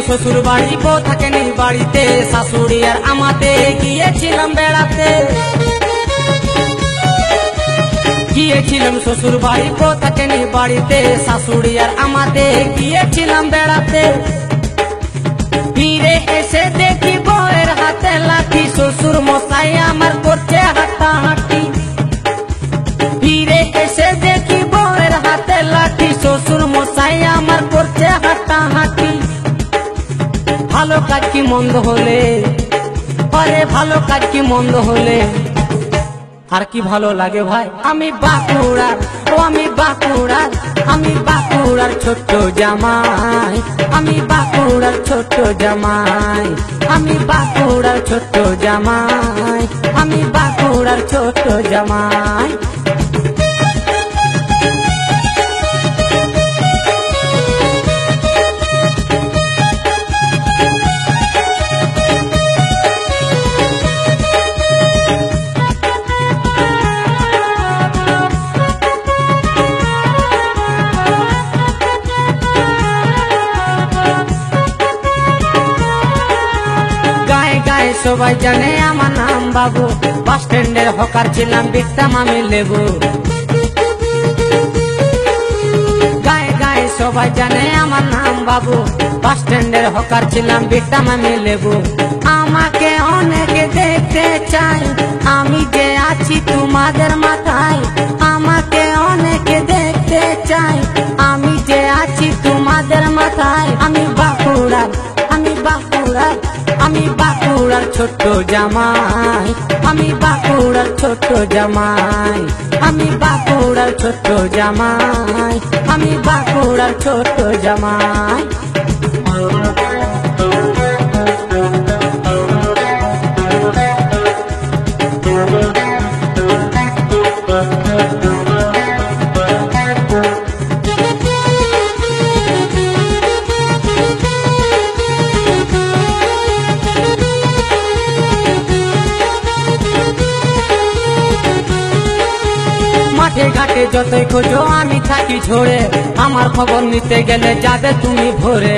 শ্বশুর বাড়ি, বউ থাকেনি বাড়িতে, শাশুড়ি আর আমাতে গিয়েছিলাম বেড়াতে। গিয়েছিলাম শ্বশুর বাড়ি, বউ থাকেনি বাড়িতে, শাশুড়ি আর আমাতে গিয়েছিলাম বেড়াতে। ফিরে এসে দেখি বউয়ের হাতে লাঠি, শ্বশুর মশাই আমার করছে হাঁটাহাঁটি। ফিরে এসে দেখি বউয়ের হাতে লাঠি, শ্বশুর মশাই আমার করছে হাঁটাহাঁটি। ভালো কাজ কি মন্দ হলে, আরে ভালো কাজ কি মন্দ হলে আর কি ভালো লাগে ভাই। আমি বাঁকুড়ার, ও আমি বাঁকুড়ার, আমি বাঁকুড়ার ছোট্ট জামাই, আমি বাঁকুড়ার ছোট্ট জামাই, আমি বাঁকুড়ার ছোট্ট জামাই, আমি বাঁকুড়ার ছোট্ট জামাই। সবাই জানে আমার নাম বাবু, বাস স্ট্যান্ডের হকার ছিলাম, বিকতাম আমি লেবু। গায়ে গায়ে সবাই জানে আমার নাম বাবু, বাস স্ট্যান্ডের হকার ছিলাম, বিকতাম আমি লেবু। আমাকে অনেকে দেখতে চাই, আমি যে আছি তোমাদের মাথায়। আমাকে অনেকে দেখতে চাই, আমি যে আছি তোমাদের মাথায়। আমি বাঁকুড়ার, আমি বাঁকুড়ার, আমি বাঁকুড়ার ছোট্ট জামাই, আমি বাঁকুড়ার ছোট্ট জামাই, আমি বাঁকুড়ার ছোট্ট জামাই, আমি বাঁকুড়ার ছোট্ট জামাই। মাঠে ঘাটে যতই খোঁজো আমি থাকি ঝরে, আমার খবর নিতে গেলে যাবে তুমি ভোরে।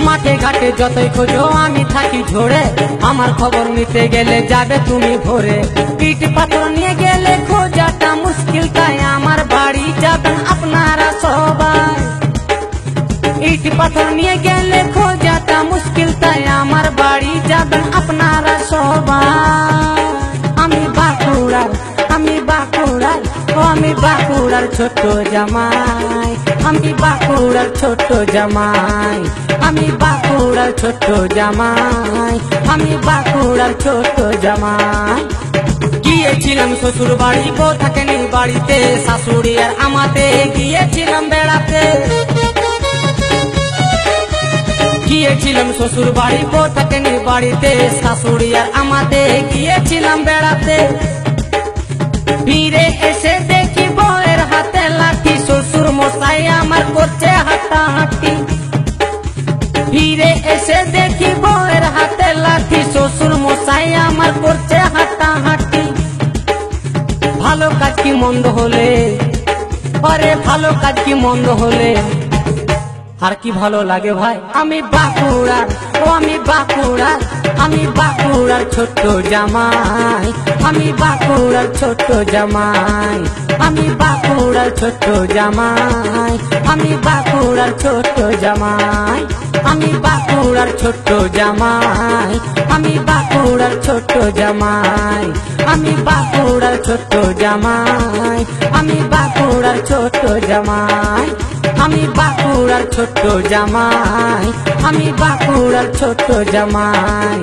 মাঠে ঘাটে যতই খোঁজো আমি থাকি ঝরে, আমার খবর নিতে গেলে যাবে তুমি ভোরে। ইট পাথর নিয়ে গেলে খোঁজাটা মুশকিল, তাই আমার বাড়ি যাবেন আপনারা সবাই। ইট পাথর নিয়ে গেলে খোঁজাটা মুশকিল, তাই আমার বাড়ি যাবেন আপনারা সবাই। আমি বাঁকুড়ার, আমি বাঁকুড়ার, ও আমি বাঁকুড়ার ছোট্ট জামাই, আমি বাঁকুড়ার ছোট্ট জামাই, আমি বাঁকুড়ার ছোট্ট জামাই, আমি বাঁকুড়ার ছোট্ট জামাই। গিয়েছিলাম শ্বশুর বাড়ি, বউ থাকেনি বাড়িতে, শাশুড়ি আর আমাতে গিয়েছিলাম বেড়াতে। গিয়েছিলাম শ্বশুর বাড়ি, বউ থাকেনি বাড়িতে, শাশুড়ি আর আমাতে গিয়েছিলাম বেড়াতে। ফিরে এসে দেখি বউয়ের হাতে লাঠি, শ্বশুর মশাই আমার করছে হাঁটাহাঁটি। ফিরে এসে দেখি বউয়ের হাতে লাঠি, শ্বশুর মশাই আমার করছে হাঁটাহাঁটি। ভালো কাজ কি মন্দ হলে, আরে ভালো কাজ কি মন্দ হলে আর কি ভালো লাগে ভাই। আমি বাঁকুড়ার, ও আমি বাঁকুড়ার, আমি বাঁকুড়ার ছোট্ট জামাই, আমি বাঁকুড়ার ছোট্ট জামাই, আমি বাঁকুড়ার ছোট্ট জামাই, আমি বাঁকুড়ার ছোট্ট জামাই, আমি বাঁকুড়ার ছোট্ট জামাই, আমি বাঁকুড়ার ছোট্ট জামাই, আমি বাঁকুড়ার ছোট্ট জামাই, আমি বাঁকুড়ার ছোট্ট জামাই, আমি বাঁকুড়ার ছোট্ট জামাই, আমি বাঁকুড়ার ছোট্ট জামাই।